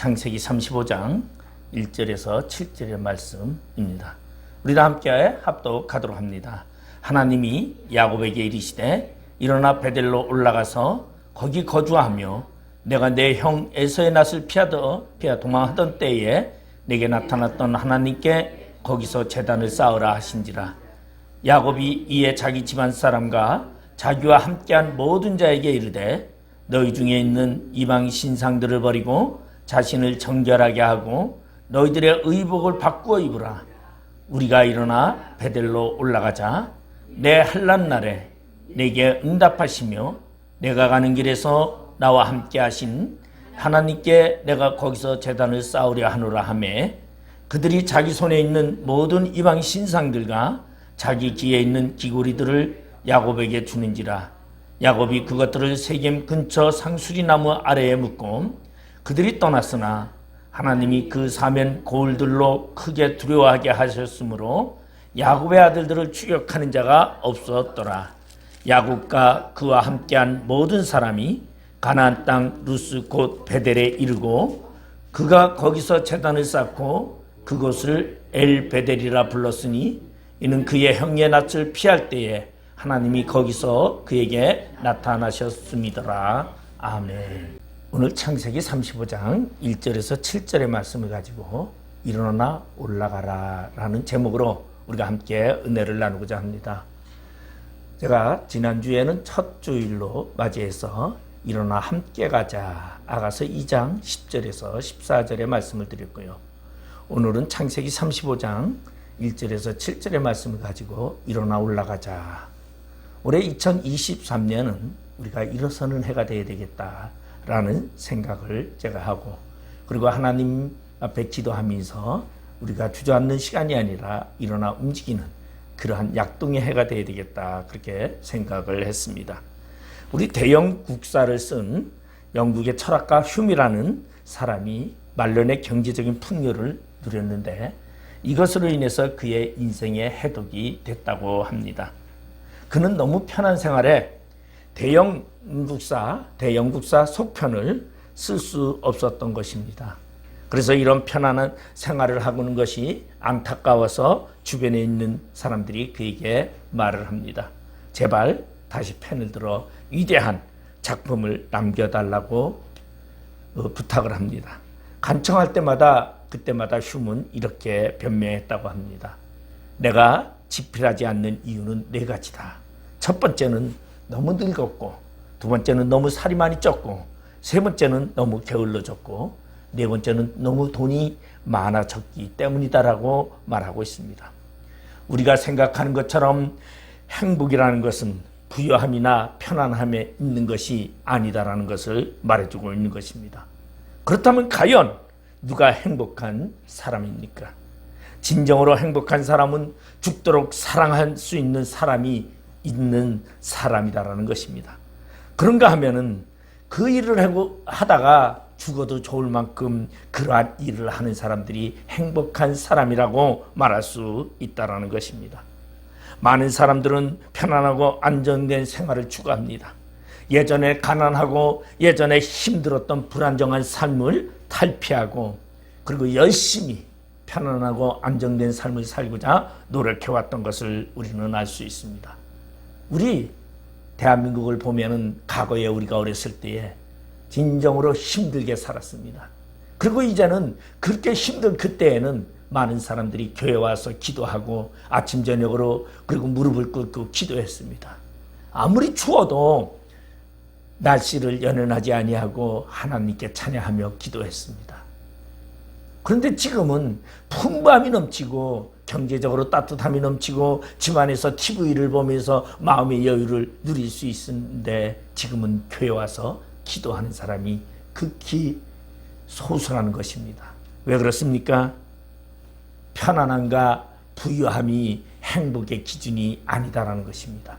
창세기 35장 1절에서 7절의 말씀입니다. 우리 다 함께 합독하도록 합니다. 하나님이 야곱에게 이르시되 일어나 베델로 올라가서 거기 거주하며 내가 내 형 에서의 낯을 피하 도망하던 때에 내게 나타났던 하나님께 거기서 제단을 쌓으라 하신지라. 야곱이 이에 자기 집안 사람과 자기와 함께한 모든 자에게 이르되 너희 중에 있는 이방 신상들을 버리고 자신을 정결하게 하고 너희들의 의복을 바꾸어 입으라. 우리가 일어나 베델로 올라가자. 내 환난 날에 내게 응답하시며 내가 가는 길에서 나와 함께 하신 하나님께 내가 거기서 제단을 쌓으려 하노라 하매 그들이 자기 손에 있는 모든 이방 신상들과 자기 귀에 있는 귀고리들을 야곱에게 주는지라. 야곱이 그것들을 세겜 근처 상수리 나무 아래에 묻고 그들이 떠났으나 하나님이 그 사면 고울들로 크게 두려워하게 하셨으므로 야곱의 아들들을 추격하는 자가 없었더라. 야곱과 그와 함께한 모든 사람이 가나안 땅 루스 곧 베델에 이르고 그가 거기서 제단을 쌓고 그곳을 엘 베델이라 불렀으니 이는 그의 형의 낯을 피할 때에 하나님이 거기서 그에게 나타나셨음이더라. 아멘. 오늘 창세기 35장 1절에서 7절의 말씀을 가지고 일어나 올라가라 라는 제목으로 우리가 함께 은혜를 나누고자 합니다. 제가 지난주에는 첫 주일로 맞이해서 일어나 함께 가자 아가서 2장 10절에서 14절의 말씀을 드렸고요. 오늘은 창세기 35장 1절에서 7절의 말씀을 가지고 일어나 올라가자. 올해 2023년은 우리가 일어서는 해가 되어야 되겠다라는 생각을 제가 하고, 그리고 하나님 앞에 기도하면서 우리가 주저앉는 시간이 아니라 일어나 움직이는 그러한 약동의 해가 되어야 되겠다, 그렇게 생각을 했습니다. 우리 대영 국사를 쓴 영국의 철학가 휴미라는 사람이 말년의 경제적인 풍요를 누렸는데 이것으로 인해서 그의 인생의 해독이 됐다고 합니다. 그는 너무 편한 생활에 대영국사 속편을 쓸 수 없었던 것입니다. 그래서 이런 편안한 생활을 하고는 것이 안타까워서 주변에 있는 사람들이 그에게 말을 합니다. 제발 다시 펜을 들어 위대한 작품을 남겨달라고 부탁을 합니다. 간청할 때마다 그때마다 휴문 이렇게 변명했다고 합니다. 내가 집필하지 않는 이유는 네 가지다. 첫 번째는 너무 늙었고, 두 번째는 너무 살이 많이 쪘고, 세 번째는 너무 게을러졌고, 네 번째는 너무 돈이 많아졌기 때문이다라고 말하고 있습니다. 우리가 생각하는 것처럼 행복이라는 것은 부유함이나 편안함에 있는 것이 아니다라는 것을 말해주고 있는 것입니다. 그렇다면 과연 누가 행복한 사람입니까? 진정으로 행복한 사람은 죽도록 사랑할 수 있는 사람이 있는 사람이다라는 것입니다. 그런가 하면은 그 일을 하다가 죽어도 좋을 만큼 그러한 일을 하는 사람들이 행복한 사람이라고 말할 수 있다라는 것입니다. 많은 사람들은 편안하고 안정된 생활을 추구합니다. 예전에 가난하고 예전에 힘들었던 불안정한 삶을 탈피하고 그리고 열심히 편안하고 안정된 삶을 살고자 노력해왔던 것을 우리는 알 수 있습니다. 우리 대한민국을 보면은 과거에 우리가 어렸을 때에 진정으로 힘들게 살았습니다. 그리고 이제는 그렇게 힘든 그때에는 많은 사람들이 교회 와서 기도하고 아침 저녁으로 그리고 무릎을 꿇고 기도했습니다. 아무리 추워도 날씨를 연연하지 아니하고 하나님께 찬양하며 기도했습니다. 그런데 지금은 풍부함이 넘치고 경제적으로 따뜻함이 넘치고 집안에서 TV를 보면서 마음의 여유를 누릴 수 있는데 지금은 교회 와서 기도하는 사람이 극히 소수라는 것입니다. 왜 그렇습니까? 편안함과 부유함이 행복의 기준이 아니다라는 것입니다.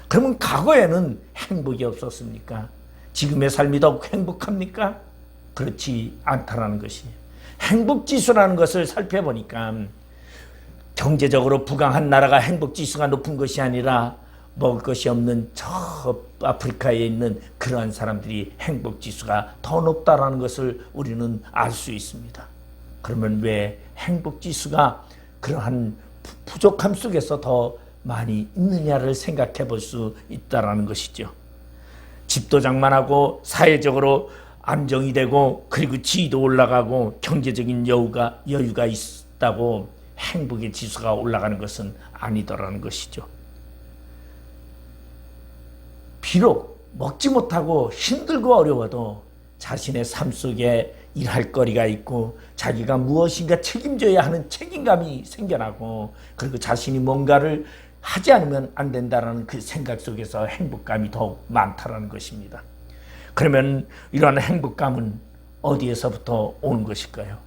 그러면 과거에는 행복이 없었습니까? 지금의 삶이 더 행복합니까? 그렇지 않다라는 것이에요. 행복지수라는 것을 살펴보니까 경제적으로 부강한 나라가 행복지수가 높은 것이 아니라 먹을 것이 없는 저 아프리카에 있는 그러한 사람들이 행복지수가 더 높다라는 것을 우리는 알 수 있습니다. 그러면 왜 행복지수가 그러한 부족함 속에서 더 많이 있느냐를 생각해 볼 수 있다는 것이죠. 집도 장만하고 사회적으로 안정이 되고 그리고 지위도 올라가고 경제적인 여유가 있다고 행복의 지수가 올라가는 것은 아니더라는 것이죠. 비록 먹지 못하고 힘들고 어려워도 자신의 삶 속에 일할 거리가 있고 자기가 무엇인가 책임져야 하는 책임감이 생겨나고 그리고 자신이 뭔가를 하지 않으면 안 된다는 그 생각 속에서 행복감이 더욱 많다는 것입니다. 그러면 이러한 행복감은 어디에서부터 오는 것일까요?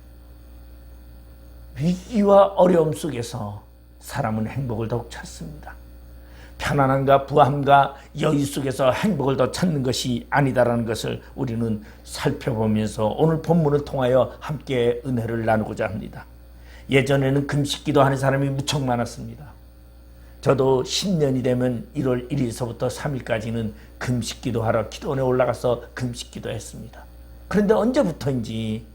위기와 어려움 속에서 사람은 행복을 더욱 찾습니다. 편안함과 부함과 여유 속에서 행복을 더 찾는 것이 아니다라는 것을 우리는 살펴보면서 오늘 본문을 통하여 함께 은혜를 나누고자 합니다. 예전에는 금식기도 하는 사람이 무척 많았습니다. 저도 10년이 되면 1월 1일서부터 3일까지는 금식기도 하러 기도원에 올라가서 금식기도 했습니다. 그런데 언제부터인지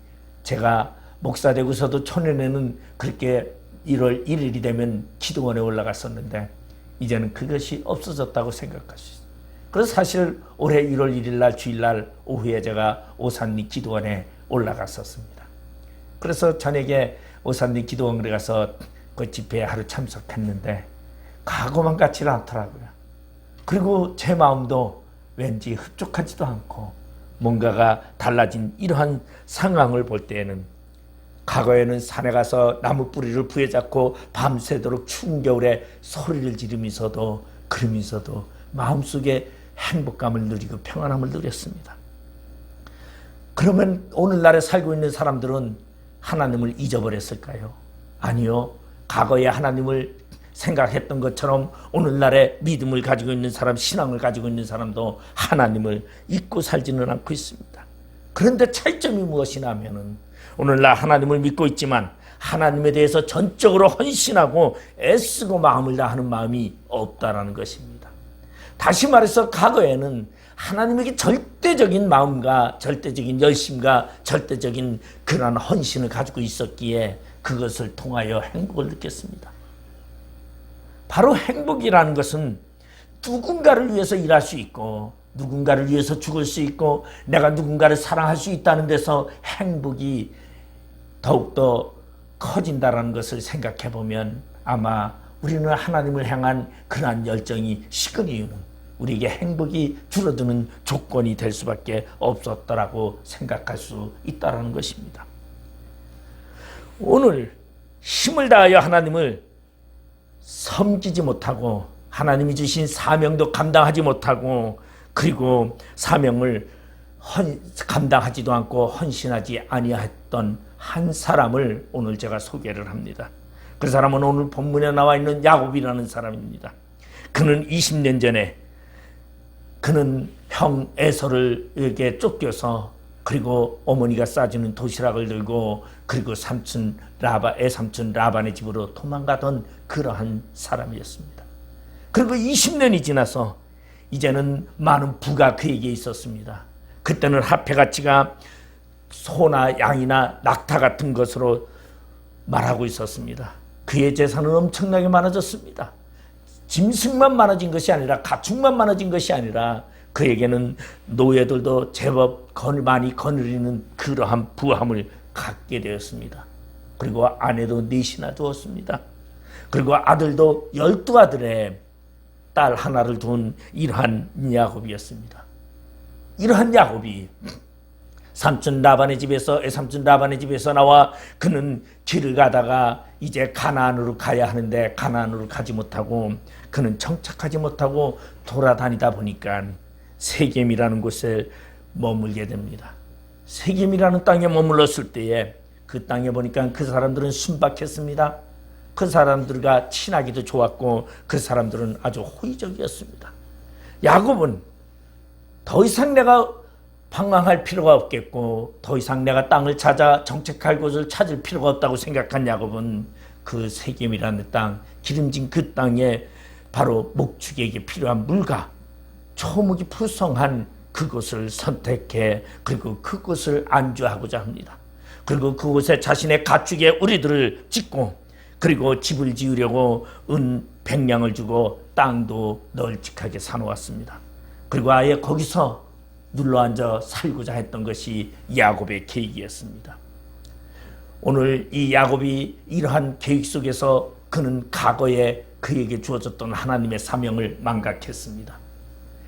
제가 목사 되고서도 초년에는 그렇게 1월 1일이 되면 기도원에 올라갔었는데 이제는 그것이 없어졌다고 생각할 수 있습니다. 그래서 사실 올해 1월 1일 날 주일날 오후에 제가 오산리 기도원에 올라갔었습니다. 그래서 저녁에 오산리 기도원에 가서 그 집회에 하루 참석했는데 과거만 같지는 않더라고요. 그리고 제 마음도 왠지 흡족하지도 않고 뭔가가 달라진 이러한 상황을 볼 때에는 과거에는 산에 가서 나무 뿌리를 부여잡고 밤새도록 추운 겨울에 소리를 지르면서도 그러면서도 마음속에 행복감을 누리고 평안함을 누렸습니다. 그러면 오늘날에 살고 있는 사람들은 하나님을 잊어버렸을까요? 아니요. 과거에 하나님을 생각했던 것처럼 오늘날의 믿음을 가지고 있는 사람, 신앙을 가지고 있는 사람도 하나님을 잊고 살지는 않고 있습니다. 그런데 차이점이 무엇이냐 하면은 오늘날 하나님을 믿고 있지만 하나님에 대해서 전적으로 헌신하고 애쓰고 마음을 다하는 마음이 없다라는 것입니다. 다시 말해서 과거에는 하나님에게 절대적인 마음과 절대적인 열심과 절대적인 그러한 헌신을 가지고 있었기에 그것을 통하여 행복을 느꼈습니다. 바로 행복이라는 것은 누군가를 위해서 일할 수 있고 누군가를 위해서 죽을 수 있고 내가 누군가를 사랑할 수 있다는 데서 행복이 더욱더 커진다는 것을 생각해 보면 아마 우리는 하나님을 향한 그러한 열정이 식은 이유는 우리에게 행복이 줄어드는 조건이 될 수밖에 없었다라고 생각할 수 있다는 것입니다. 오늘 힘을 다하여 하나님을 섬기지 못하고 하나님이 주신 사명도 감당하지 못하고 그리고 사명을 감당하지도 않고 헌신하지 아니했던 한 사람을 오늘 제가 소개를 합니다. 그 사람은 오늘 본문에 나와 있는 야곱이라는 사람입니다. 그는 20년 전에 그는 형 에서를에게 쫓겨서 그리고 어머니가 싸주는 도시락을 들고 그리고 삼촌 애삼촌 라반의 집으로 도망가던 그러한 사람이었습니다. 그리고 20년이 지나서 이제는 많은 부가 그에게 있었습니다. 그때는 화폐 가치가 소나 양이나 낙타 같은 것으로 말하고 있었습니다. 그의 재산은 엄청나게 많아졌습니다. 짐승만 많아진 것이 아니라 가축만 많아진 것이 아니라 그에게는 노예들도 제법 많이 거느리는 그러한 부함을 갖게 되었습니다. 그리고 아내도 넷이나 두었습니다. 그리고 아들도 12아들의 딸 하나를 둔 이러한 야곱이었습니다. 이러한 야곱이 애삼촌 라반의 집에서 나와 그는 길을 가다가 이제 가나안으로 가야 하는데 가나안으로 가지 못하고 그는 정착하지 못하고 돌아다니다 보니까 세겜이라는 곳에 머물게 됩니다. 세겜이라는 땅에 머물렀을 때에 그 땅에 보니까 그 사람들은 순박했습니다. 그 사람들과 친하기도 좋았고 그 사람들은 아주 호의적이었습니다. 야곱은 더 이상 내가 방황할 필요가 없겠고 더 이상 내가 땅을 찾아 정착할 곳을 찾을 필요가 없다고 생각한 야곱은 그 세겜이라는 땅, 기름진 그 땅에 바로 목축에게 필요한 물과 초목이 푸성한 그곳을 선택해 그리고 그곳을 안주하고자 합니다. 그리고 그곳에 자신의 가축의 우리들을 짓고 그리고 집을 지으려고 은 100냥을 주고 땅도 널찍하게 사놓았습니다. 그리고 아예 거기서 눌러앉아 살고자 했던 것이 야곱의 계획이었습니다. 오늘 이 야곱이 이러한 계획 속에서 그는 과거에 그에게 주어졌던 하나님의 사명을 망각했습니다.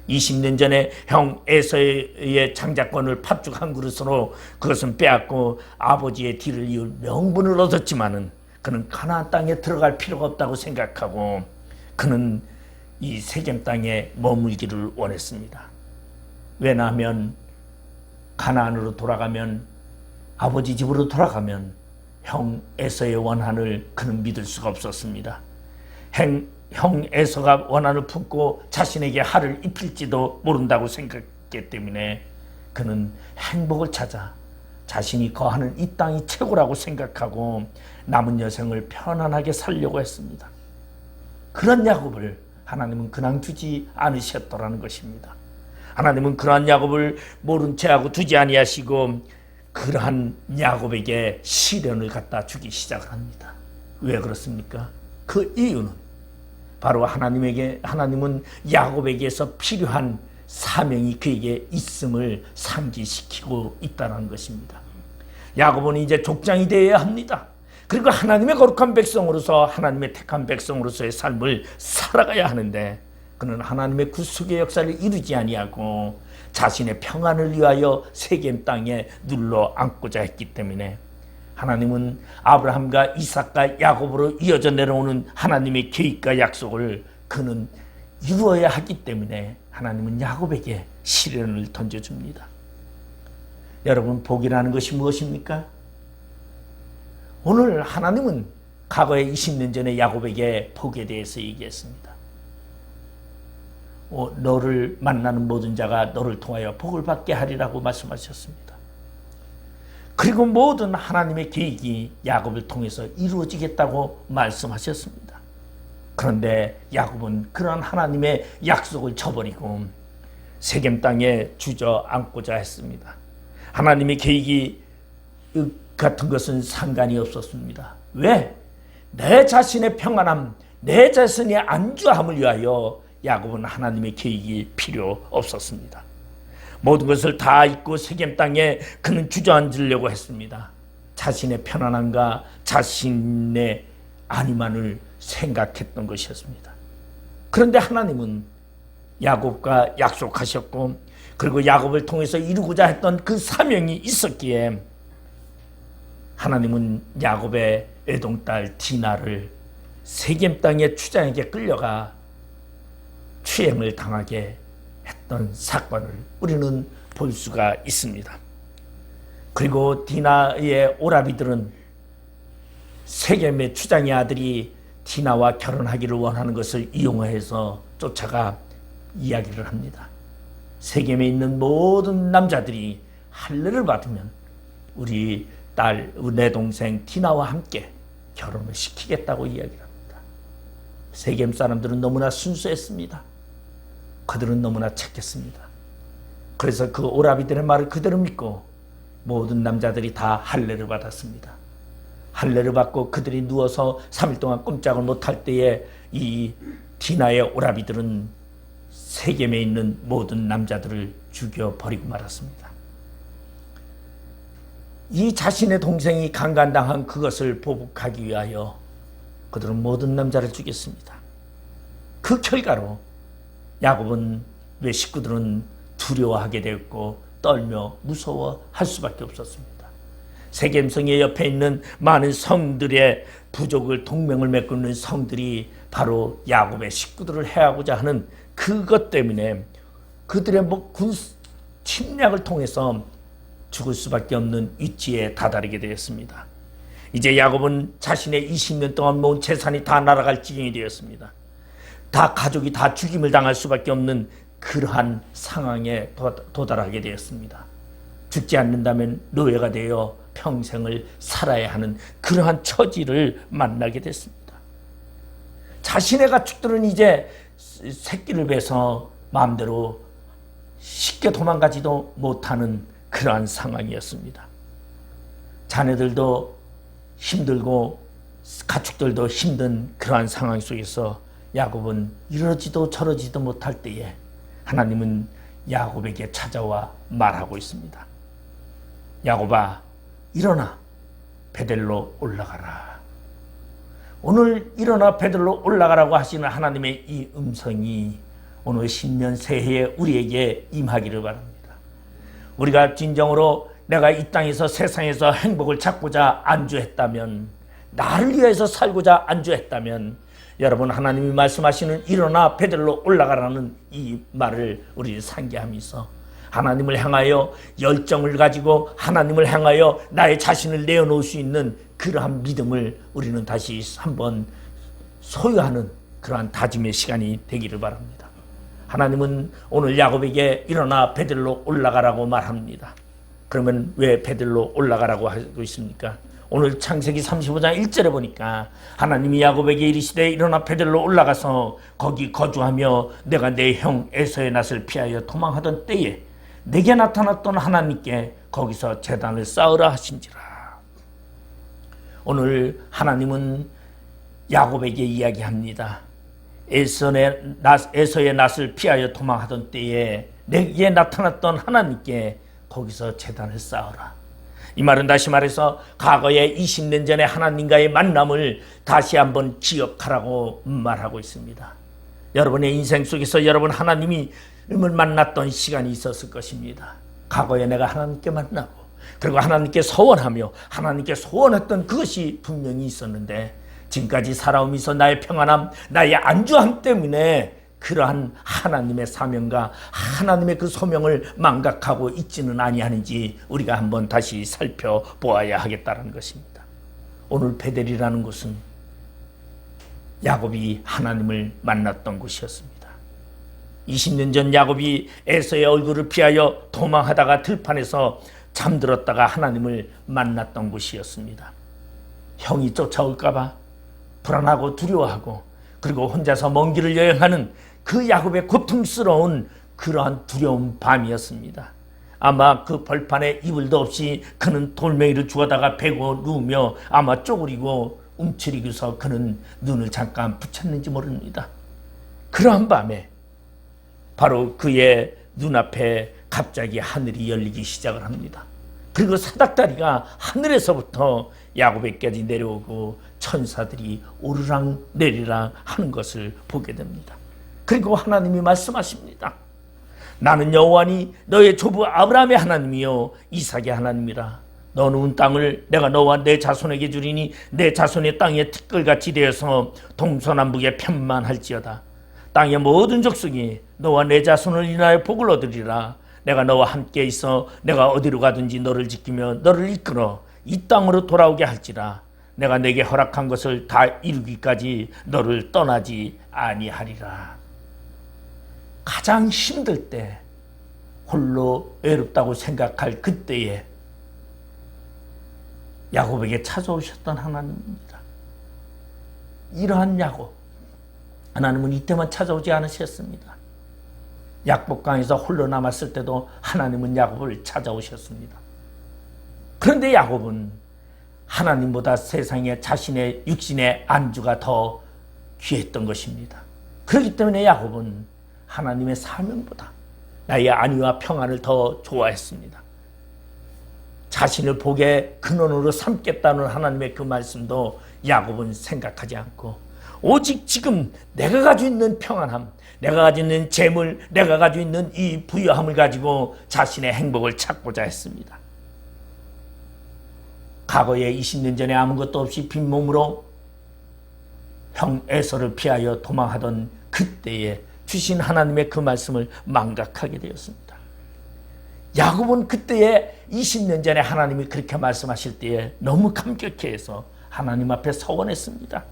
20년 전에 형 에서의 장자권을 팥죽 한 그릇으로 그것은 빼앗고 아버지의 뒤를 이을 명분을 얻었지만은 그는 가나안 땅에 들어갈 필요가 없다고 생각하고 그는 이 세겜 땅에 머물기를 원했습니다. 왜냐하면 가나안으로 돌아가면 아버지 집으로 돌아가면 형 에서의 원한을 그는 믿을 수가 없었습니다. 형 에서가 원한을 품고 자신에게 할을 입힐지도 모른다고 생각했기 때문에 그는 행복을 찾아 자신이 거하는 이 땅이 최고라고 생각하고 남은 여생을 편안하게 살려고 했습니다. 그런 야곱을 하나님은 그냥 두지 않으셨더라는 것입니다. 하나님은 그러한 야곱을 모른 채하고 두지 아니하시고 그러한 야곱에게 시련을 갖다 주기 시작을 합니다. 왜 그렇습니까? 그 이유는 바로 하나님은 야곱에게서 필요한 사명이 그에게 있음을 상기시키고 있다는 것입니다. 야곱은 이제 족장이 되어야 합니다. 그리고 하나님의 거룩한 백성으로서 하나님의 택한 백성으로서의 삶을 살아가야 하는데 그는 하나님의 구속의 역사를 이루지 아니하고 자신의 평안을 위하여 세겜 땅에 눌러 앉고자 했기 때문에 하나님은 아브라함과 이삭과 야곱으로 이어져 내려오는 하나님의 계획과 약속을 그는 이루어야 하기 때문에 하나님은 야곱에게 시련을 던져줍니다. 여러분, 복이라는 것이 무엇입니까? 오늘 하나님은 과거에 20년 전에 야곱에게 복에 대해서 얘기했습니다. 너를 만나는 모든 자가 너를 통하여 복을 받게 하리라고 말씀하셨습니다. 그리고 모든 하나님의 계획이 야곱을 통해서 이루어지겠다고 말씀하셨습니다. 그런데 야곱은 그런 하나님의 약속을 저버리고 세겜 땅에 주저앉고자 했습니다. 하나님의 계획이 같은 것은 상관이 없었습니다. 왜? 내 자신의 평안함, 내 자신의 안주함을 위하여 야곱은 하나님의 계획이 필요 없었습니다. 모든 것을 다 잊고 세겜 땅에 그는 주저앉으려고 했습니다. 자신의 편안함과 자신의 안위만을 생각했던 것이었습니다. 그런데 하나님은 야곱과 약속하셨고 그리고 야곱을 통해서 이루고자 했던 그 사명이 있었기에 하나님은 야곱의 애동딸 디나를 세겜 땅의 추장에게 끌려가 추행을 당하게 했던 사건을 우리는 볼 수가 있습니다. 그리고 디나의 오라비들은 세겜의 추장의 아들이 디나와 결혼하기를 원하는 것을 이용해서 쫓아가 이야기를 합니다. 세겜에 있는 모든 남자들이 할례를 받으면 우리 딸, 내 동생 디나와 함께 결혼을 시키겠다고 이야기를 합니다. 세겜 사람들은 너무나 순수했습니다. 그들은 너무나 착했습니다. 그래서 그 오라비들의 말을 그대로 믿고 모든 남자들이 다 할례를 받았습니다. 할례를 받고 그들이 누워서 3일 동안 꼼짝을 못할 때에 이 디나의 오라비들은 세겜에 있는 모든 남자들을 죽여버리고 말았습니다. 이 자신의 동생이 강간당한 그것을 보복하기 위하여 그들은 모든 남자를 죽였습니다. 그 결과로 야곱은 왜 식구들은 두려워하게 되었고 떨며 무서워할 수밖에 없었습니다. 세겜성의 옆에 있는 많은 성들의 부족을 동맹을 맺고 있는 성들이 바로 야곱의 식구들을 해하고자 하는 그것 때문에 그들의 군 침략을 통해서 죽을 수밖에 없는 위치에 다다르게 되었습니다. 이제 야곱은 자신의 20년 동안 모은 재산이 다 날아갈 지경이 되었습니다. 다 가족이 다 죽임을 당할 수밖에 없는 그러한 상황에 도달하게 되었습니다. 죽지 않는다면 노예가 되어 평생을 살아야 하는 그러한 처지를 만나게 됐습니다. 자신의 가축들은 이제 새끼를 베서 마음대로 쉽게 도망가지도 못하는 그러한 상황이었습니다. 자녀들도 힘들고 가축들도 힘든 그러한 상황 속에서 야곱은 이러지도 저러지도 못할 때에 하나님은 야곱에게 찾아와 말하고 있습니다. 야곱아, 일어나 베델로 올라가라. 오늘 일어나 베델로 올라가라고 하시는 하나님의 이 음성이 오늘 신년 새해에 우리에게 임하기를 바랍니다. 우리가 진정으로 내가 이 땅에서 세상에서 행복을 찾고자 안주했다면, 나를 위해서 살고자 안주했다면, 여러분, 하나님이 말씀하시는 일어나 베델로 올라가라는 이 말을 우리 상기하면서 하나님을 향하여 열정을 가지고 하나님을 향하여 나의 자신을 내어놓을 수 있는 그러한 믿음을 우리는 다시 한번 소유하는 그러한 다짐의 시간이 되기를 바랍니다. 하나님은 오늘 야곱에게 일어나 베델로 올라가라고 말합니다. 그러면 왜 베델로 올라가라고 하고 있습니까? 오늘 창세기 35장 1절에 보니까 하나님이 야곱에게 이르시되 일어나 베델로 올라가서 거기 거주하며 내가 내 형 에서의 낯을 피하여 도망하던 때에 내게 나타났던 하나님께 거기서 제단을 쌓으라 하신지라. 오늘 하나님은 야곱에게 이야기합니다. 에서의 낯을 피하여 도망하던 때에 내게 나타났던 하나님께 거기서 제단을 쌓으라. 이 말은 다시 말해서 과거에 20년 전에 하나님과의 만남을 다시 한번 기억하라고 말하고 있습니다. 여러분의 인생 속에서 여러분 하나님을 만났던 시간이 있었을 것입니다. 과거에 내가 하나님께 만나고 그리고 하나님께 서원하며 하나님께 소원했던 그것이 분명히 있었는데, 지금까지 살아오면서 나의 평안함, 나의 안주함 때문에 그러한 하나님의 사명과 하나님의 그 소명을 망각하고 있지는 아니하는지 우리가 한번 다시 살펴보아야 하겠다는 것입니다. 오늘 베델이라는 곳은 야곱이 하나님을 만났던 곳이었습니다. 20년 전 야곱이 에서의 얼굴을 피하여 도망하다가 들판에서 잠들었다가 하나님을 만났던 곳이었습니다. 형이 쫓아올까봐 불안하고 두려워하고 그리고 혼자서 먼 길을 여행하는 그 야곱의 고통스러운 그러한 두려운 밤이었습니다. 아마 그 벌판에 이불도 없이 그는 돌멩이를 주워다가 베고 누우며 아마 쪼그리고 움츠리고서 그는 눈을 잠깐 붙였는지 모릅니다. 그러한 밤에 바로 그의 눈앞에 갑자기 하늘이 열리기 시작을 합니다. 그리고 사닥다리가 하늘에서부터 야곱에게까지 내려오고 천사들이 오르락 내리락 하는 것을 보게 됩니다. 그리고 하나님이 말씀하십니다. 나는 여호와니 너의 조부 아브라함의 하나님이요 이삭의 하나님이라. 너 누운 땅을 내가 너와 내 자손에게 주리니 내 자손의 땅에 티끌같이 되어서 동서남북에 편만할지어다. 땅의 모든 족속이 너와 내 자손을 인하여 복을 얻으리라. 내가 너와 함께 있어 내가 어디로 가든지 너를 지키며 너를 이끌어 이 땅으로 돌아오게 할지라. 내가 내게 허락한 것을 다 이루기까지 너를 떠나지 아니하리라. 가장 힘들 때, 홀로 외롭다고 생각할 그때에 야곱에게 찾아오셨던 하나님입니다. 이러한 야곱, 하나님은 이때만 찾아오지 않으셨습니다. 약복강에서 홀로 남았을 때도 하나님은 야곱을 찾아오셨습니다. 그런데 야곱은 하나님보다 세상에 자신의 육신의 안주가 더 귀했던 것입니다. 그렇기 때문에 야곱은 하나님의 사명보다 나의 안위와 평안을 더 좋아했습니다. 자신을 복의 근원으로 삼겠다는 하나님의 그 말씀도 야곱은 생각하지 않고 오직 지금 내가 가지고 있는 평안함, 내가 가지고 있는 재물, 내가 가지고 있는 이 부유함을 가지고 자신의 행복을 찾고자 했습니다. 과거에 20년 전에 아무것도 없이 빈몸으로 형 에서를 피하여 도망하던 그때에 주신 하나님의 그 말씀을 망각하게 되었습니다. 야곱은 그때에 20년 전에 하나님이 그렇게 말씀하실 때에 너무 감격해서 하나님 앞에 서원했습니다.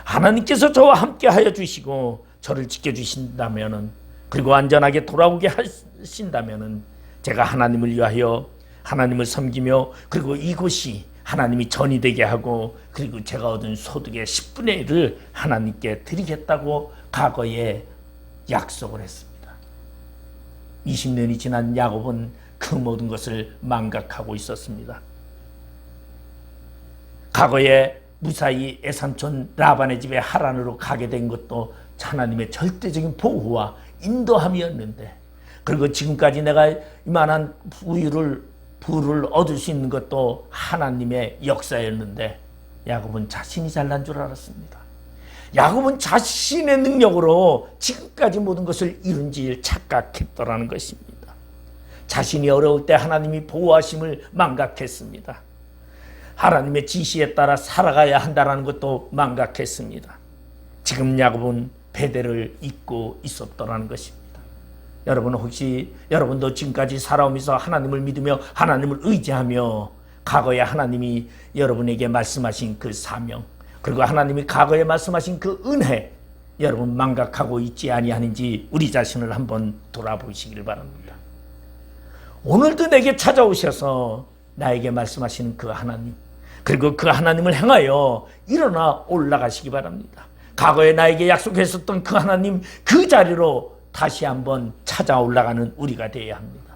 하나님께서 저와 함께 하여 주시고 저를 지켜주신다면, 그리고 안전하게 돌아오게 하신다면 제가 하나님을 위하여 하나님을 섬기며 그리고 이곳이 하나님이 전이 되게 하고 그리고 제가 얻은 소득의 10분의 1을 하나님께 드리겠다고 과거에 약속을 했습니다. 20년이 지난 야곱은 그 모든 것을 망각하고 있었습니다. 과거에 무사히 애삼촌 라반의 집에 하란으로 가게 된 것도 하나님의 절대적인 보호와 인도함이었는데, 그리고 지금까지 내가 이만한 부를 얻을 수 있는 것도 하나님의 역사였는데 야곱은 자신이 잘난 줄 알았습니다. 야곱은 자신의 능력으로 지금까지 모든 것을 이룬 줄 착각했더라는 것입니다. 자신이 어려울 때 하나님이 보호하심을 망각했습니다. 하나님의 지시에 따라 살아가야 한다는 것도 망각했습니다. 지금 야곱은 베델을 잊고 있었더라는 것입니다. 여러분, 혹시 여러분도 지금까지 살아오면서 하나님을 믿으며 하나님을 의지하며 과거에 하나님이 여러분에게 말씀하신 그 사명, 그리고 하나님이 과거에 말씀하신 그 은혜, 여러분 망각하고 있지 아니하는지 우리 자신을 한번 돌아보시길 바랍니다. 오늘도 내게 찾아오셔서 나에게 말씀하시는 그 하나님, 그리고 그 하나님을 향하여 일어나 올라가시기 바랍니다. 과거에 나에게 약속했었던 그 하나님, 그 자리로 다시 한번 찾아 올라가는 우리가 되어야 합니다.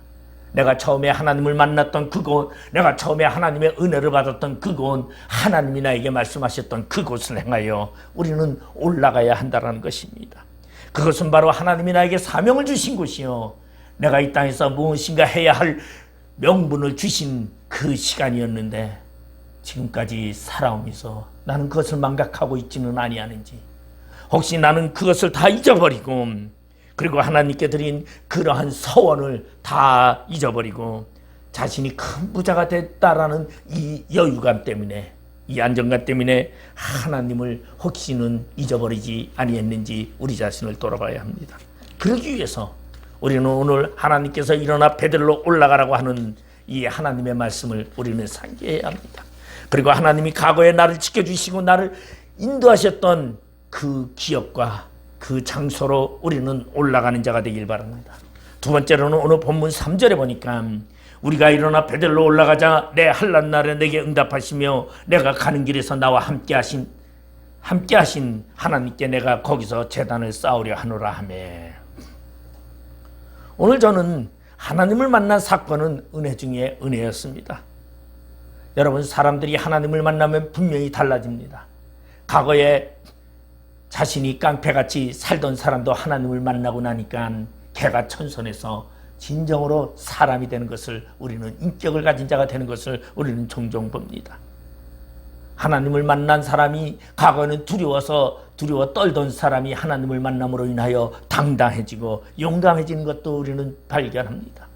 내가 처음에 하나님을 만났던 그곳, 내가 처음에 하나님의 은혜를 받았던 그곳, 하나님이 나에게 말씀하셨던 그곳을 향하여 우리는 올라가야 한다는 것입니다. 그것은 바로 하나님이 나에게 사명을 주신 곳이요, 내가 이 땅에서 무엇인가 해야 할 명분을 주신 그 시간이었는데, 지금까지 살아오면서 나는 그것을 망각하고 있지는 아니하는지, 혹시 나는 그것을 다 잊어버리고, 그리고 하나님께 드린 그러한 서원을 다 잊어버리고 자신이 큰 부자가 됐다라는 이 여유감 때문에, 이 안정감 때문에 하나님을 혹시는 잊어버리지 아니했는지 우리 자신을 돌아봐야 합니다. 그러기 위해서 우리는 오늘 하나님께서 일어나 베델로 올라가라고 하는 이 하나님의 말씀을 우리는 상기해야 합니다. 그리고 하나님이 과거에 나를 지켜주시고 나를 인도하셨던 그 기억과 그 장소로 우리는 올라가는 자가 되길 바랍니다. 두 번째로는 오늘 본문 3절에 보니까 우리가 일어나 베델로 올라가자 내 한란 날에 내게 응답하시며 내가 가는 길에서 나와 함께 하신 하나님께 내가 거기서 제단을 쌓으려 하노라 하며, 오늘 저는 하나님을 만난 사건은 은혜 중에 은혜였습니다. 여러분, 사람들이 하나님을 만나면 분명히 달라집니다. 과거에 자신이 깡패같이 살던 사람도 하나님을 만나고 나니까 개가 천선해서 진정으로 사람이 되는 것을, 우리는 인격을 가진 자가 되는 것을 우리는 종종 봅니다. 하나님을 만난 사람이 과거에는 두려워 떨던 사람이 하나님을 만남으로 인하여 당당해지고 용감해지는 것도 우리는 발견합니다.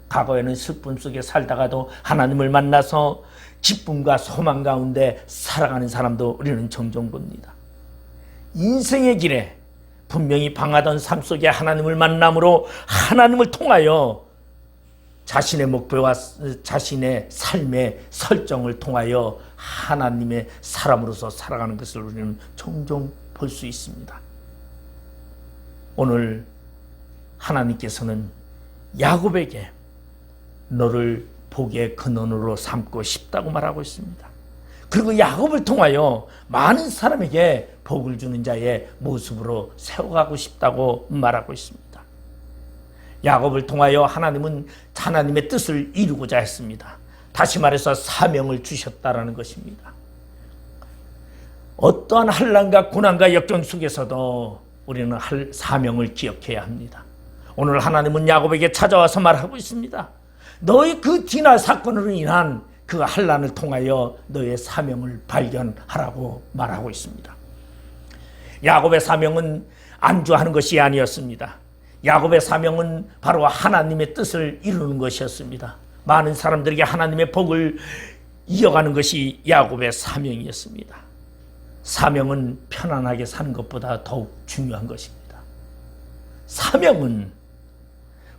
과거에는 슬픔 속에 살다가도 하나님을 만나서 기쁨과 소망 가운데 살아가는 사람도 우리는 종종 봅니다. 인생의 길에 분명히 방하던 삶 속에 하나님을 만남으로 하나님을 통하여 자신의 목표와 자신의 삶의 설정을 통하여 하나님의 사람으로서 살아가는 것을 우리는 종종 볼 수 있습니다. 오늘 하나님께서는 야곱에게 너를 복의 근원으로 삼고 싶다고 말하고 있습니다. 그리고 야곱을 통하여 많은 사람에게 복을 주는 자의 모습으로 세워가고 싶다고 말하고 있습니다. 야곱을 통하여 하나님은 하나님의 뜻을 이루고자 했습니다. 다시 말해서 사명을 주셨다라는 것입니다. 어떠한 환난과 고난과 역경 속에서도 우리는 사명을 기억해야 합니다. 오늘 하나님은 야곱에게 찾아와서 말하고 있습니다. 너의 그 디나 사건으로 인한 그 환난을 통하여 너의 사명을 발견하라고 말하고 있습니다. 야곱의 사명은 안주하는 것이 아니었습니다. 야곱의 사명은 바로 하나님의 뜻을 이루는 것이었습니다. 많은 사람들에게 하나님의 복을 이어가는 것이 야곱의 사명이었습니다. 사명은 편안하게 사는 것보다 더욱 중요한 것입니다. 사명은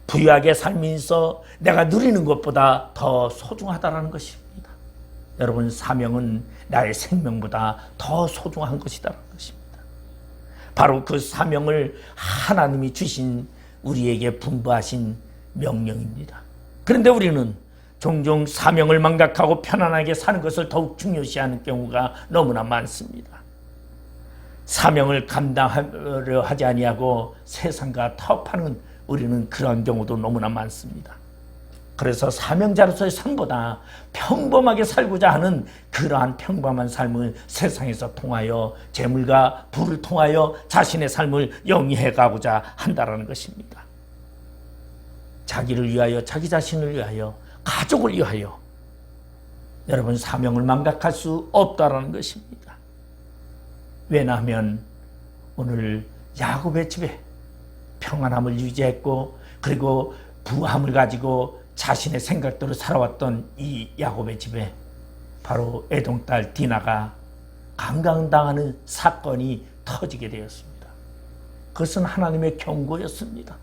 부유하게 살면서 내가 누리는 것보다 더 소중하다는 것입니다. 여러분, 사명은 나의 생명보다 더 소중한 것이라는 것입니다. 바로 그 사명을 하나님이 주신 우리에게 분부하신 명령입니다. 그런데 우리는 종종 사명을 망각하고 편안하게 사는 것을 더욱 중요시하는 경우가 너무나 많습니다. 사명을 감당하려 하지 아니하고 세상과 타협하는 우리는 그러한 경우도 너무나 많습니다. 그래서 사명자로서의 삶보다 평범하게 살고자 하는 그러한 평범한 삶을 세상에서 통하여 재물과 부를 통하여 자신의 삶을 영위해 가고자 한다는 것입니다. 자기를 위하여, 자기 자신을 위하여, 가족을 위하여 여러분 사명을 망각할 수 없다는 것입니다. 왜냐하면 오늘 야곱의 집에 평안함을 유지했고 그리고 부함을 가지고 자신의 생각대로 살아왔던 이 야곱의 집에 바로 에돔 딸 디나가 강간당하는 사건이 터지게 되었습니다. 그것은 하나님의 경고였습니다.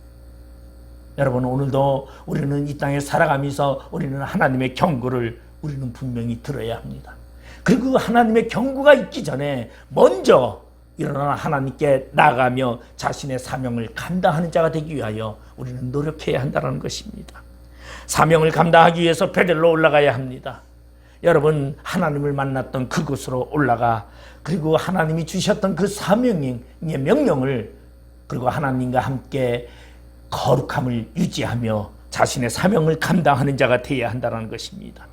여러분 오늘도 우리는 이 땅에 살아가면서 우리는 하나님의 경고를 우리는 분명히 들어야 합니다. 그리고 하나님의 경고가 있기 전에 먼저 일어나 하나님께 나아가며 자신의 사명을 감당하는 자가 되기 위하여 우리는 노력해야 한다는 것입니다. 사명을 감당하기 위해서 베델로 올라가야 합니다. 여러분 하나님을 만났던 그곳으로 올라가 그리고 하나님이 주셨던 그 사명의 명령을 그리고 하나님과 함께 거룩함을 유지하며 자신의 사명을 감당하는 자가 되어야 한다는 것입니다.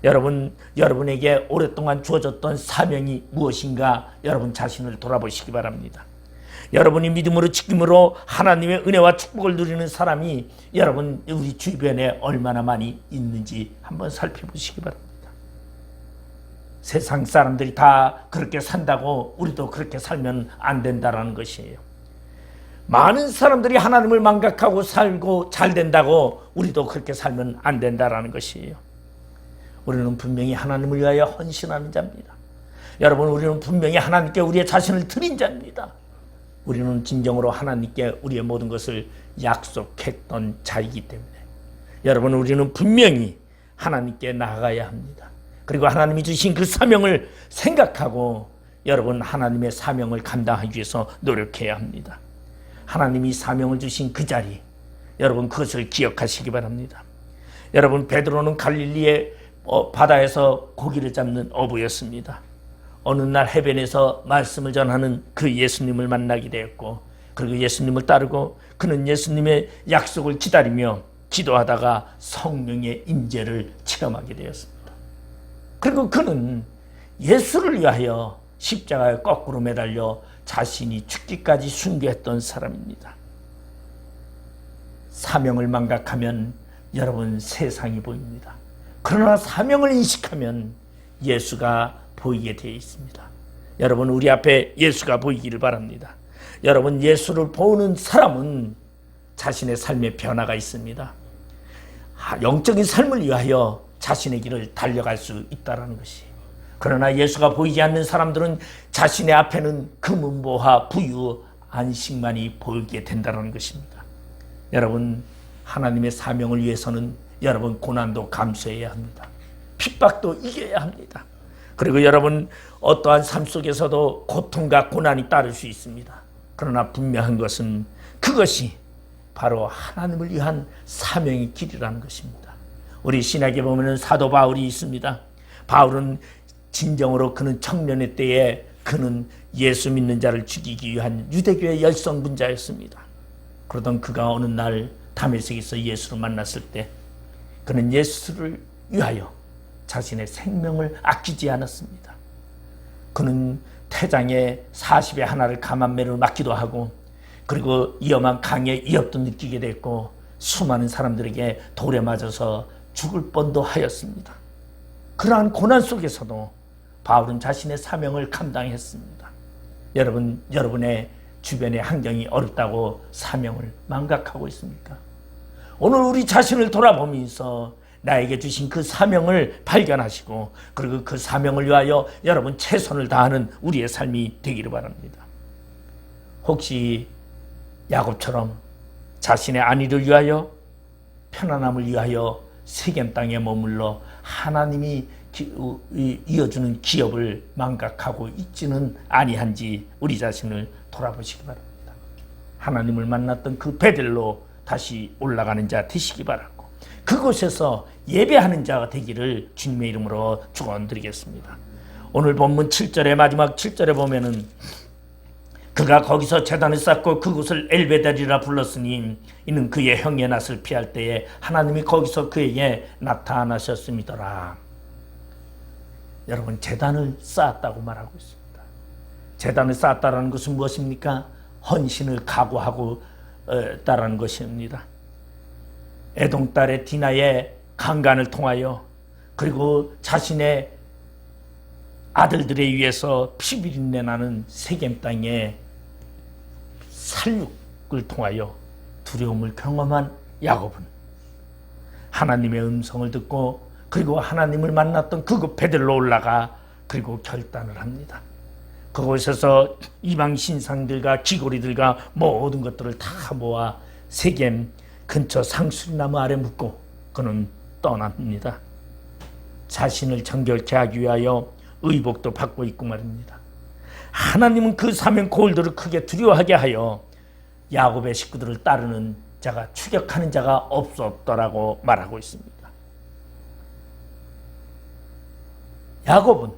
여러분, 여러분에게 오랫동안 주어졌던 사명이 무엇인가 여러분 자신을 돌아보시기 바랍니다. 여러분이 믿음으로 지킴으로 하나님의 은혜와 축복을 누리는 사람이 여러분 우리 주변에 얼마나 많이 있는지 한번 살펴보시기 바랍니다. 세상 사람들이 다 그렇게 산다고 우리도 그렇게 살면 안 된다는 것이에요. 많은 사람들이 하나님을 망각하고 살고 잘 된다고 우리도 그렇게 살면 안 된다는 것이에요. 우리는 분명히 하나님을 위하여 헌신하는 자입니다. 여러분 우리는 분명히 하나님께 우리의 자신을 드린 자입니다. 우리는 진정으로 하나님께 우리의 모든 것을 약속했던 자이기 때문에 여러분 우리는 분명히 하나님께 나아가야 합니다. 그리고 하나님이 주신 그 사명을 생각하고 여러분 하나님의 사명을 감당하기 위해서 노력해야 합니다. 하나님이 사명을 주신 그 자리 여러분 그것을 기억하시기 바랍니다. 여러분 베드로는 갈릴리의 바다에서 고기를 잡는 어부였습니다. 어느 날 해변에서 말씀을 전하는 그 예수님을 만나게 되었고 그리고 예수님을 따르고 그는 예수님의 약속을 기다리며 기도하다가 성령의 임재를 체험하게 되었습니다. 그리고 그는 예수를 위하여 십자가에 거꾸로 매달려 자신이 죽기까지 순교했던 사람입니다. 사명을 망각하면 여러분 세상이 보입니다. 그러나 사명을 인식하면 예수가 보이게 되어 있습니다. 여러분 우리 앞에 예수가 보이기를 바랍니다. 여러분 예수를 보는 사람은 자신의 삶에 변화가 있습니다. 영적인 삶을 위하여 자신의 길을 달려갈 수 있다는 것이. 그러나 예수가 보이지 않는 사람들은 자신의 앞에는 금은보화 부유 안식만이 보이게 된다는 것입니다. 여러분 하나님의 사명을 위해서는 여러분 고난도 감수해야 합니다. 핍박도 이겨야 합니다. 그리고 여러분 어떠한 삶 속에서도 고통과 고난이 따를 수 있습니다. 그러나 분명한 것은 그것이 바로 하나님을 위한 사명의 길이라는 것입니다. 우리 신약에 보면 사도 바울이 있습니다. 바울은 진정으로 그는 청년의 때에 그는 예수 믿는 자를 죽이기 위한 유대교의 열성분자였습니다. 그러던 그가 어느 날 다메섹에서 예수를 만났을 때 그는 예수를 위하여 자신의 생명을 아끼지 않았습니다. 그는 태장에 40의 하나를 감한매를 맞기도 하고 그리고 위험한 강의 위협도 느끼게 됐고 수많은 사람들에게 돌에 맞아서 죽을 뻔도 하였습니다. 그러한 고난 속에서도 바울은 자신의 사명을 감당했습니다. 여러분, 여러분의 주변의 환경이 어렵다고 사명을 망각하고 있습니까? 오늘 우리 자신을 돌아보면서 나에게 주신 그 사명을 발견하시고 그리고 그 사명을 위하여 여러분 최선을 다하는 우리의 삶이 되기를 바랍니다. 혹시 야곱처럼 자신의 안위를 위하여 편안함을 위하여 세겜 땅에 머물러 하나님이 이어주는 기업을 망각하고 있지는 아니한지 우리 자신을 돌아보시기 바랍니다. 하나님을 만났던 그 베델로 다시 올라가는 자 되시기 바라고 그곳에서 예배하는 자가 되기를 주님의 이름으로 축원드리겠습니다. 오늘 본문 7절의 마지막 7절에 보면은 그가 거기서 제단을 쌓고 그곳을 엘베델이라 불렀으니 이는 그의 형의 낯을 피할 때에 하나님이 거기서 그에게 나타나셨음이더라. 여러분, 제단을 쌓았다고 말하고 있습니다. 제단을 쌓았다는 것은 무엇입니까? 헌신을 각오하고 따라는 것입니다. 에돔 딸의 디나의 강간을 통하여 그리고 자신의 아들들에 의해서 피비린내 나는 세겜 땅에 살육을 통하여 두려움을 경험한 야곱은 하나님의 음성을 듣고 그리고 하나님을 만났던 그곳 베델로 올라가 그리고 결단을 합니다. 그곳에서 이방 신상들과 귀고리들과 모든 것들을 다 모아 세겜 근처 상수리나무 아래 묻고 그는 떠납니다. 자신을 정결케 하기 위하여 의복도 받고 있고 말입니다. 하나님은 그 사명 고울들을 크게 두려워하게 하여 야곱의 식구들을 따르는 자가 추격하는 자가 없었더라고 말하고 있습니다. 야곱은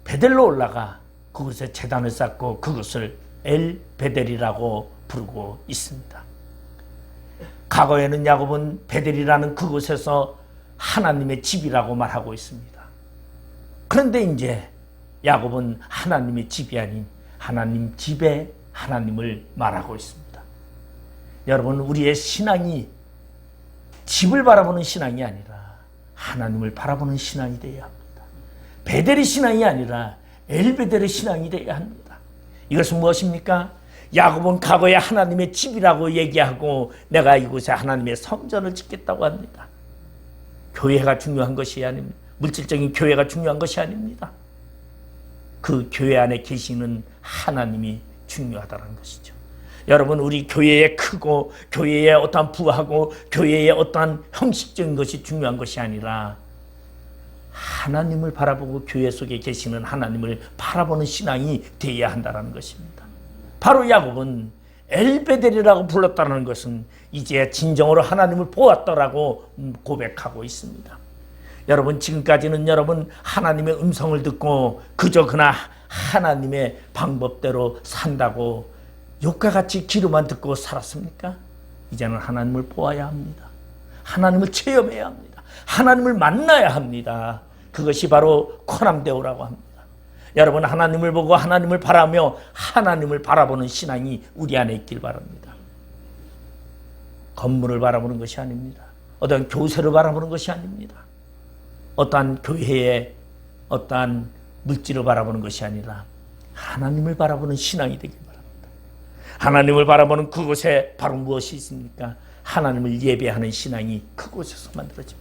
베델로 올라가 그곳에 제단을 쌓고 그것을 엘 베델이라고 부르고 있습니다. 과거에는 야곱은 베델이라는 그곳에서 하나님의 집이라고 말하고 있습니다. 그런데 이제 야곱은 하나님의 집이 아닌 하나님 집에 하나님을 말하고 있습니다. 여러분, 우리의 신앙이 집을 바라보는 신앙이 아니라 하나님을 바라보는 신앙이 되어야 합니다. 베델의 신앙이 아니라 엘베델의 신앙이 되어야 합니다. 이것은 무엇입니까? 야곱은 과거에 하나님의 집이라고 얘기하고 내가 이곳에 하나님의 성전을 짓겠다고 합니다. 교회가 중요한 것이 아닙니다. 물질적인 교회가 중요한 것이 아닙니다. 그 교회 안에 계시는 하나님이 중요하다는 것이죠. 여러분, 우리 교회에 크고 교회에 어떠한 부하고 교회에 어떠한 형식적인 것이 중요한 것이 아니라 하나님을 바라보고 교회 속에 계시는 하나님을 바라보는 신앙이 되어야 한다는 것입니다. 바로 야곱은 엘베델이라고 불렀다는 것은 이제 진정으로 하나님을 보았더라고 고백하고 있습니다. 여러분, 지금까지는 여러분 하나님의 음성을 듣고 그저 그나 하나님의 방법대로 산다고 욕과 같이 기도만 듣고 살았습니까? 이제는 하나님을 보아야 합니다. 하나님을 체험해야 합니다. 하나님을 만나야 합니다. 그것이 바로 코남데오라고 합니다. 여러분, 하나님을 보고 하나님을 바라며 하나님을 바라보는 신앙이 우리 안에 있길 바랍니다. 건물을 바라보는 것이 아닙니다. 어떤 교세를 바라보는 것이 아닙니다. 어떠한 교회의 어떠한 물질을 바라보는 것이 아니라 하나님을 바라보는 신앙이 되길 바랍니다. 하나님을 바라보는 그곳에 바로 무엇이 있습니까? 하나님을 예배하는 신앙이 그곳에서 만들어집니다.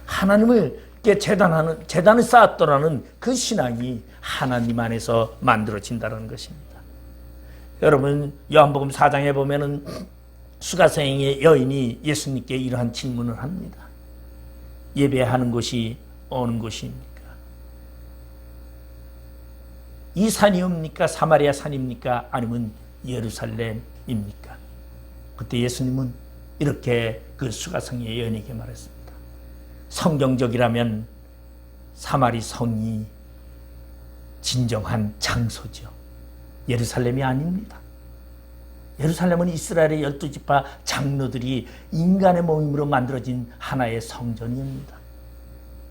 하나님을 제단을 쌓았더라는 그 신앙이 하나님 안에서 만들어진다는 것입니다. 여러분, 요한복음 4장에 보면은 수가성의 여인이 예수님께 이러한 질문을 합니다. 예배하는 곳이 어느 곳입니까? 이 산이옵니까? 사마리아 산입니까? 아니면 예루살렘입니까? 그때 예수님은 이렇게 그 수가성의 여인에게 말했습니다. 성경적이라면 사마리 성이 진정한 장소죠. 예루살렘이 아닙니다. 예루살렘은 이스라엘의 12지파 장로들이 인간의 몸으로 만들어진 하나의 성전입니다.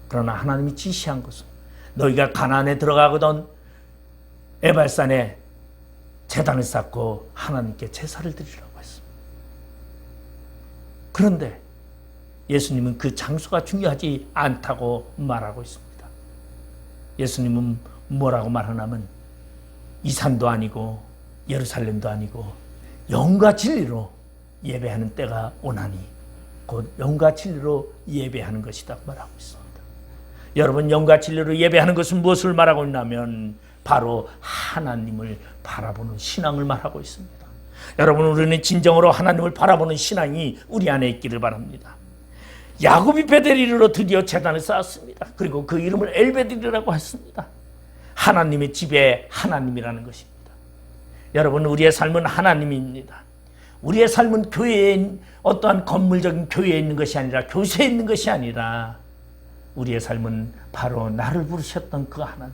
그러나 하나님이 지시한 것은 너희가 가나안에 들어가거든 에발산에 제단을 쌓고 하나님께 제사를 드리라고 했습니다. 그런데 예수님은 그 장소가 중요하지 않다고 말하고 있습니다. 예수님은 뭐라고 말하냐면 이 산도 아니고 예루살렘도 아니고 영과 진리로 예배하는 때가 오나니 곧 영과 진리로 예배하는 것이다 말하고 있습니다. 여러분, 영과 진리로 예배하는 것은 무엇을 말하고 있냐면 바로 하나님을 바라보는 신앙을 말하고 있습니다. 여러분, 우리는 진정으로 하나님을 바라보는 신앙이 우리 안에 있기를 바랍니다. 야곱이 베델리로 드디어 제단을 쌓았습니다. 그리고 그 이름을 엘베델이라고 했습니다. 하나님의 집에 하나님이라는 것입니다. 여러분, 우리의 삶은 하나님입니다. 우리의 삶은 교회의 어떠한 건물적인 교회에 있는 것이 아니라 교세에 있는 것이 아니라 우리의 삶은 바로 나를 부르셨던 그 하나님,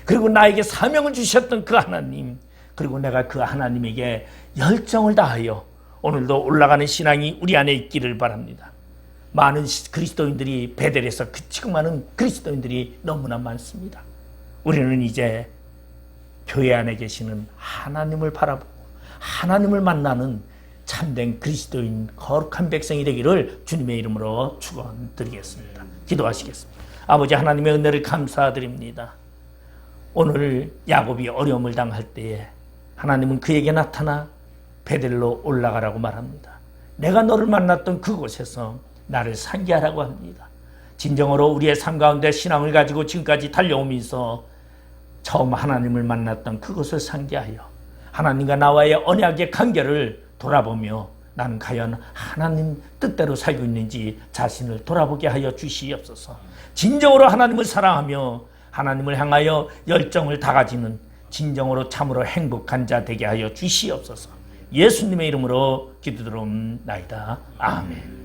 그리고 나에게 사명을 주셨던 그 하나님, 그리고 내가 그 하나님에게 열정을 다하여 오늘도 올라가는 신앙이 우리 안에 있기를 바랍니다. 많은 그리스도인들이 베델에서 그치고 많은 그리스도인들이 너무나 많습니다. 우리는 이제 교회 안에 계시는 하나님을 바라보고 하나님을 만나는 참된 그리스도인 거룩한 백성이 되기를 주님의 이름으로 축원드리겠습니다. 기도하시겠습니다. 아버지 하나님의 은혜를 감사드립니다. 오늘 야곱이 어려움을 당할 때에 하나님은 그에게 나타나 베델로 올라가라고 말합니다. 내가 너를 만났던 그곳에서 나를 상기하라고 합니다. 진정으로 우리의 삶 가운데 신앙을 가지고 지금까지 달려오면서 처음 하나님을 만났던 그것을 상기하여 하나님과 나와의 언약의 관계를 돌아보며 나는 과연 하나님 뜻대로 살고 있는지 자신을 돌아보게 하여 주시옵소서. 진정으로 하나님을 사랑하며 하나님을 향하여 열정을 다가지는 진정으로 참으로 행복한 자 되게 하여 주시옵소서. 예수님의 이름으로 기도드리옵나이다. 아멘.